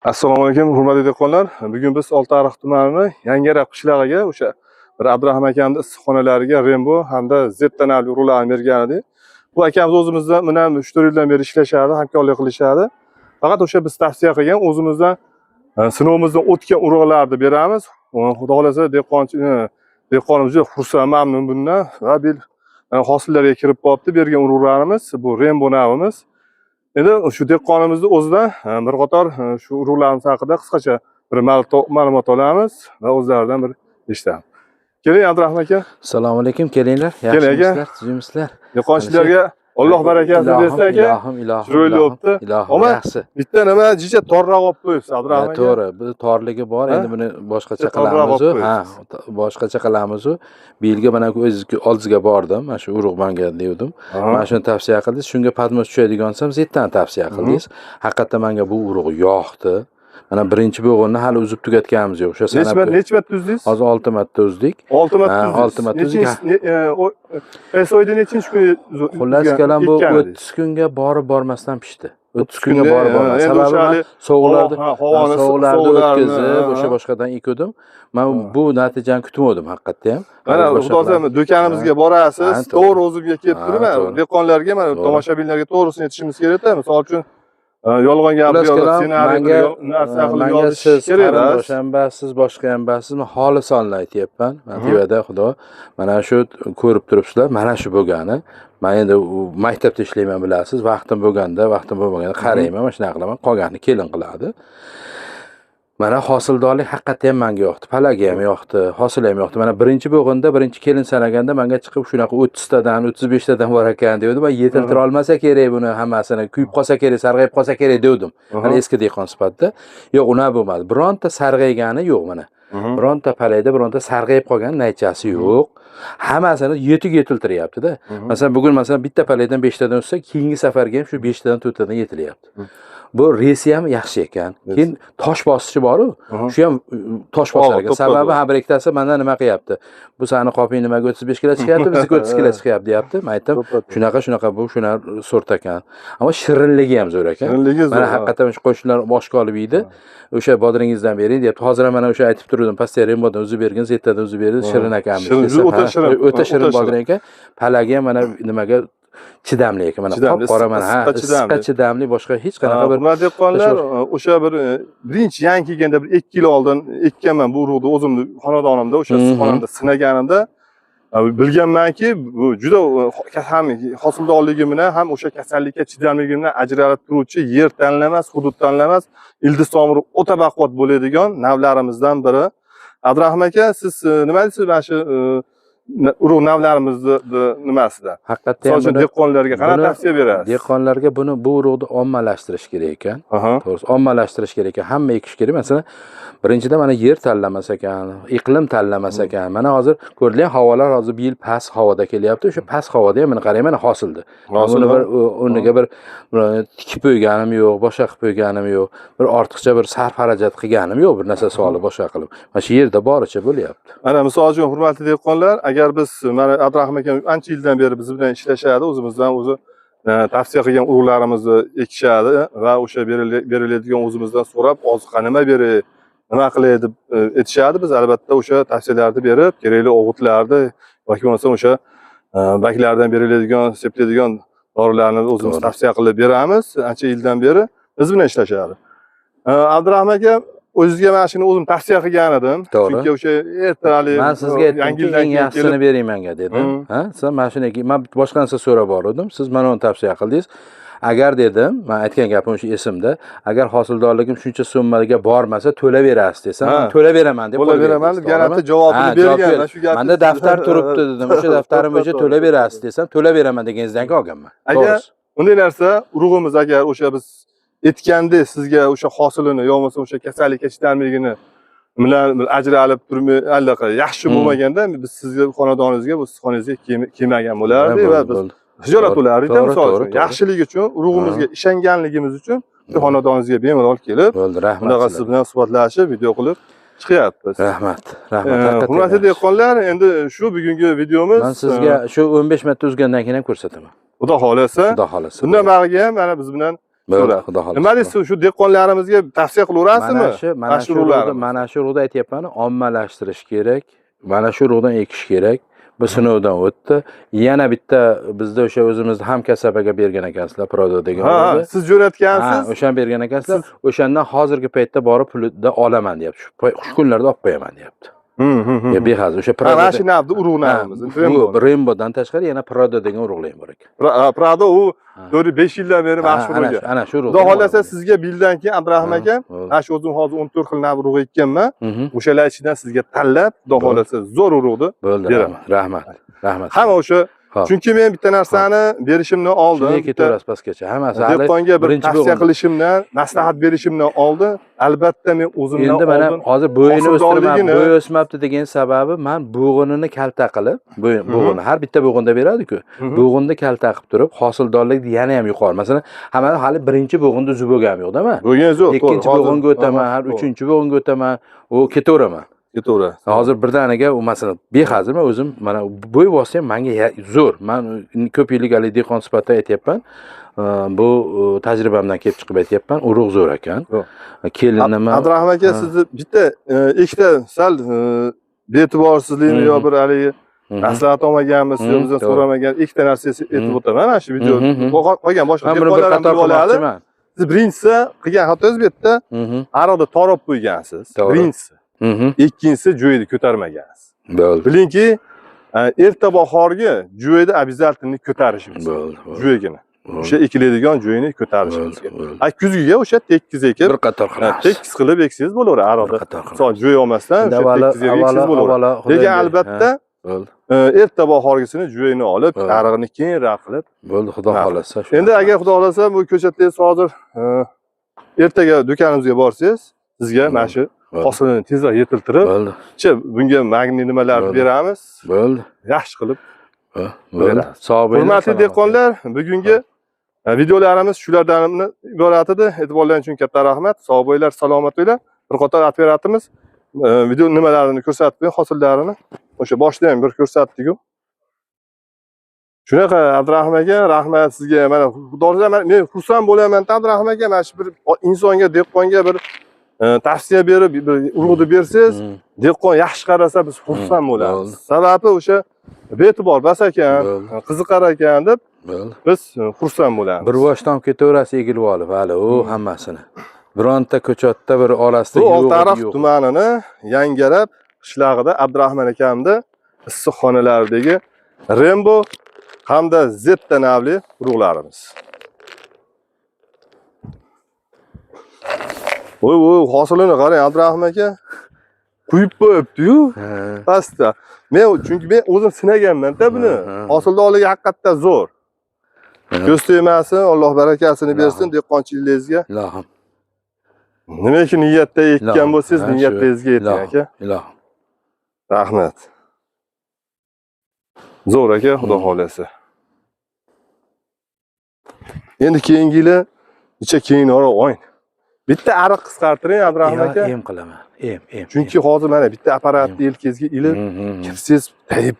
Assalomu alaykum, hurmatli dehqonlar. Bugun biz Oltiariq tumani Yangiariq qishlog'iga o'sha bir Abdurahmon akamning issiqxonalariga Rembo hamda Zettanali urug'larni bergan edik. Bu akamiz o'zimizdan bilan 3-4 yildan beri ishlashadi, hamkorlik qilishadi. Faqat o'sha biz tavsiya qilgan o'zimizdan sinovimizdan o'tgan urug'larni beramiz. Xudo xolasa dehqonimiz juda xursand, mamnun bundan va hosillarga kirib qolibdi. Bergan urug'larimiz bu Rembo navimiz. Endi shu dehqonimizni o'zidan bir qator shu urug'larimiz haqida qisqacha bir ma'lumot olamiz va o'zlaridan bir eshitamiz. Keling Abdurahmon aka. Assalomu alaykum, kelinglar. Yaxshimisizlar, tuzukmisizlar? Dehqonchilarga Alloh barakasini bersin aka. Ilohim. Chiroyli o'pdi. Ammo yaxshi. bitta nima jicha torroq olib qo'yibsiz Abdurahmon aka. To'g'ri, bu torligi bor. Endi buni boshqacha qilamiz. Boshqacha qilamiz. Bu yilga mana oldizga bordim. Mana shu urug' manga degandim. Mana shuni tavsiya qildingiz. Shunga padmos tushadigan bo'lsam, Zetdan tavsiya qildingiz. Haqiqatan menga bu urug' yoqdi. Mana birinchi bo'g'inni hali uzib tugatganimiz yo'q. O'sha sanab. Necha marta uzdingiz? Hozir 6 marta uzdik. 6 marta uzdik. Qaysi oyda nechinchi kun? Xullas kalam bu 30 kunga borib bormasdan pishdi. 30 kunga borib bormasdan. Sababi sovuqlarda o'tkazib, o'sha boshqadan ekdim. Men bu natijani kutmadim haqiqatda ham. Mana xudosan do'konimizga borasiz, to'g'ri o'zimga kelib turma. Dehqonlarga mana tomoshabinlarga to'g'risini aytishimiz kerak-da. Misol uchun yolg'on gapirib, menga siz qarindosh ham bassiz, boshqa ham bassiz. Men xolisonlar aytyapman. Natijada xudo mana shu ko'rib turibsizlar, mana shu bo'lgani. Men endi maktabda ishlayman bilasiz, vaqtim bo'lganda qarayman, mana shunaqa qilaman, qolganini kelin qiladi. Mana hosildorlik haqiqatda ham menga yoqdi, palagi ham yoqdi, hosil ham yoqdi. Mana birinchi bo'g'inda, birinchi kelin sanaganda menga chiqib shunaqa 30 tadan, 35 tadan bor ekan dedim. Men yetiltira olmasa kerak buni hammasini, kuyib qolsa kerak, sarg'ayib qolsa kerak dedim. Mana eski dehqon sifatida. Yo'q, unaqa bo'lmadi. Bironta sarg'aygani yo'q mana. Bironta palakda, bironta sarg'ayib qolgan naychasi yo'q. Hammasini yetiltiryapti-da. Masalan, bugun bitta palakdan 5 tadan o'tsa, keyingi safarga ham shu 5 tadan 4 tadan yetilyapti. Bu resi ham yaxshi ekan. Keyin tosh bosishi bor-ku. Shu ham tosh bosar ekan. Sababi ha bir ikkitasi mendan nima qilyapti? Bu sani qoping nimaga 35 kilo chiqyapti, bizga 30 kilo chiqyapti deyapti. Men aytdim, shunaqa bu sort ekan. Ammo shirinligi ham zo'r ekan. Mana haqiqatan shu qo'shnilar boshqa olib yeydi. O'sha bodringizdan bering deyapti. Hozir ham mana o'sha aytib turdim, pasteri modan o'zib bergan, Zettadan o'zib berdi, shirin ekanmiz. O'ta shirin bodring ekan. Palagi ham mana nimaga chidamli ekan. Mana qora mana issiqqa chidamli, boshqa hech qanaqa bir dehqonlar o'sha birinchi yangi kelganda 2 yil oldin ekkanman bu urug'ni o'zimni xonadonimda, o'sha issiqxonamda sinaganimda bilganmanki, bu juda ham hosildorligi bilan ham o'sha kasallikka chidamligi bilan ajralib turuvchi, yer tanlamas, hudud tanlamas, ildiz tomiri o'ta baquvvat bo'ladigan navlarimizdan biri. Abdurahmon aka, siz nima deysiz mana shu urug' navlarimizni nimasida? Haqiqatdan ham dehqonlarga qanaqa tavsiya berasiz? Dehqonlarga bu urug'ni ommalashtirish kerak ekan. To'g'risi, ommalashtirish kerak ekan. Hamma ekish kerak. Masalan, birinchidan mana yer tanlamas ekan, iqlim tanlamas ekan. Mana hozir ko'rilgan havolar hozir bu yil past havoda kelyapti. O'sha past havoda ham mana qarang, mana hosildi. Buni bir o'rniga bir tikib qo'yganim yo'q, boshqa qilib qo'yganim yo'q. Bir ortiqcha bir sarf xarajat qilganim yo'q, bir narsa solib boshqa qilib. Mana shu yerda boricha bo'lyapti. Mana misol uchun hurmatli dehqonlar, agar biz mana Abdurahmon akam ancha yildan beri biz bilan ishlashadi, o'zimizdan o'zi tavsiya qilgan urug'larimizni ekishadi va o'sha beriladigan o'zimizdan so'rab, oziqa nima beray, nima qilay deb aytishadi. Biz albatta o'sha tavsiyalarni berib, kerakli o'g'itlarni yoki bo'lmasa o'sha baklardan beriladigan, sepiladigan dorilarni o'zimiz tavsiya qilib beramiz. Ancha yildan beri biz bilan ishlashadi. Abdurahmon aka, o'zingizga mana shuni o'zim tavsiya qilgan edim. Chunki o'sha ertalik men sizga aytdimki, eng yaxshisini bering menga dedim. Siz mana shuniki, men boshqa narsa so'rab bordim. Siz mana uni tavsiya qildingiz. Agar dedim, men aytgan gapim shu esimda, agar hosildorligim shuncha summaga bormasa to'laverasiz desam, to'laveraman deb to'laveraman deb garanti javobini bergan. Shu gapni menda daftar turibdi dedim. O'sha daftarim bo'yicha to'laverasiz desam, to'laveraman deganingizdan keyin olganman. Agar unday narsa urug'imiz agar o'sha biz aytganda sizga o'sha hosilini yo'qmasa o'sha kasallikka chidamligini bilan ajralib turmay allaqay yaxshi bo'lmaganda biz sizga xonadoningizga, bu issiqxonangizga kelmagan bo'lardi va biz hijolat bo'lardi. Misol uchun yaxshilik uchun, urug'imizga ishonganligimiz uchun shu xonadoningizga bemalol kelib, bunaqa siz bilan suhbatlashib, video qilib chiqyapmiz. Rahmat. Hurmatli dehqonlar, endi shu bugungi videomiz. Men sizga shu 15 marta uzgandan keyin ham ko'rsataman. Xudo xolasa. Bundan bag'iga ham mana biz bilan Bo'ldi, xudo xohlasa. Nima deysiz, shu dehqonlarimizga tavsiya qilaverasizmi? Mana shu urug'da aytyapman, ommalashtirish kerak. Mana shu urug'dan ekish kerak. Bu sinovdan o'tdi. Yana bitta bizda o'sha o'zimizni hamkasabaga bergan ekansizlar, Prodo degan urug'ni. Siz jo'natgansiz. O'shandan bergan ekansizlar. O'shandan hozirgi paytda borib pulida olaman deyapti. Shu kunlarda olib qo'yaman deyapti. Behazil o'sha Prado. Mana shu navda urug'larimiz. Rainbowdan tashqari yana Prado degan urug'lar ham bor ekan. Prado u 4-5 yildan beri mashhur bo'lgan. Ana shu urug'. Xudo xolasa sizga bildan keyin Abdurahim aka, mana shu o'zim hozir 14 xil nav urug' ekkanman. O'shalar ichidan sizga tanlab, xudo xolasa zo'r urug'ni beraman. Rahmat. Hamma o'sha chunki men bitta narsani berishimdan oldin, ketaverasiz pastgacha. Hammasi hali dehqonga bir tavsiya qilishimdan, maslahat berishimdan oldin, albatta men o'zimdan endi mana hozir bo'yini o'stiraman, bo'yi o'smabdi degan sababi men bo'g'inini kalta qilib, bo'g'ini har bitta bo'g'inda beradi-ku. Bo'g'inni kalta qilib turib, hosildorlikni yana ham yuqori. Masalan, hamma hali birinchi bo'g'inda uzib bo'lganim yo'q-da. Bo'lgan yo'q. Ikkinchi bo'g'inga o'taman, har uchinchi bo'g'inga o'taman, u ketaveraman. Hozir birdaniga u masalan behazil men o'zim mana bo'y bosam menga zo'r. Men ko'p yillik dehqon sifatida aytyapman. Bu tajribamdan kelib chiqib aytyapman, urug' zo'r ekan. Kelinima Abdurahim aka sizni bitta ikkita sal be'tiborsizlikmi yo bir haligi maslahat olmaganmiz, sizdan so'ramagan ikkita narsani aytib o'taman mana shu video. Qolgan boshqa dehqonlarni siz birinchisi qilgan xatongiz bu yerda aroqda torob qo'ygansiz. Birinchisi. Ikkinchisi jo'yni ko'tarmagansiz. Bilingki, erta bahorgi jo'yni обязательно ko'tarishimiz. Jo'ygini. O'sha ekiladigan jo'yni ko'tarishimiz kerak. Kuzgiga o'sha tekis ekib, bir qator qilamiz. Tekis qilib eksangiz bo'laveradi aroqda. Misol jo'y olmasdan o'sha tekis eksangiz bo'laveradi. Lekin albatta erta bahorgisini jo'yni olib, arig'ini keyinroq qilib bo'ldi, xudo xolasa. Endi agar xudo xolasa bu ko'chatlaringiz hozir ertaga do'konimizga borsangiz, sizga mana shu hosilni tezroq yetiltirib, bunga magniy nimalarni beramiz. Bo'ldi. Yaxshi qilib beramiz. Hurmatli dehqonlar, bugungi videolarimiz shulardan iborat edi. E'tiborlaringiz uchun katta rahmat. Sog' bo'linglar, salomat bo'linglar. Bir qator operatorimiz video nimalarini ko'rsatib, hosillarini o'sha boshda ham bir ko'rsatdik-ku. Shunaqa Abdurahim aka, rahmat sizga. Mana xudoga men xursand bo'laman, Abdurahim aka, mana shu bir insonga, dehqonga bir tavsiya berib, bir urug'ni bersangiz, dehqon yaxshi qarasa biz xursand bo'lamiz. Sababi o'sha be'tibor bas ekan, qiziqar ekan deb biz xursand bo'lamiz. Bir boshdan ketaverasiz egilib olib, hali u hammasini. Bironta ko'chatda bir orasida yo'q. Oltiariq tumanini Yangarab qishlog'ida Abdurahmon akamning issiqxonalaridagi Rainbow hamda Zetta navli urug'larimiz. Voy, hosilini qarang Abdurahmon aka. Quyib qo'yibdi-yu. Pastda. Chunki men o'zim sinaganman-da buni. Hosildorligi haqiqatdan zo'r. Ko'z tegmasin, Alloh barakasini bersin dehqonchiligingizga. Ilohim. Nimaki niyatda ekkan bo'lsangiz, niyatingizga yeting aka. Ilohim. Rahmat. Zo'r aka, xudo xolasa. Endi keyingi yili necha keyinroq o'yin. Bitta ariq qisqartiring Abdurahim aka. Em qilaman. Em. Chunki hozir mana bitta apparatni yelkangizga ilib, kirsangiz tayib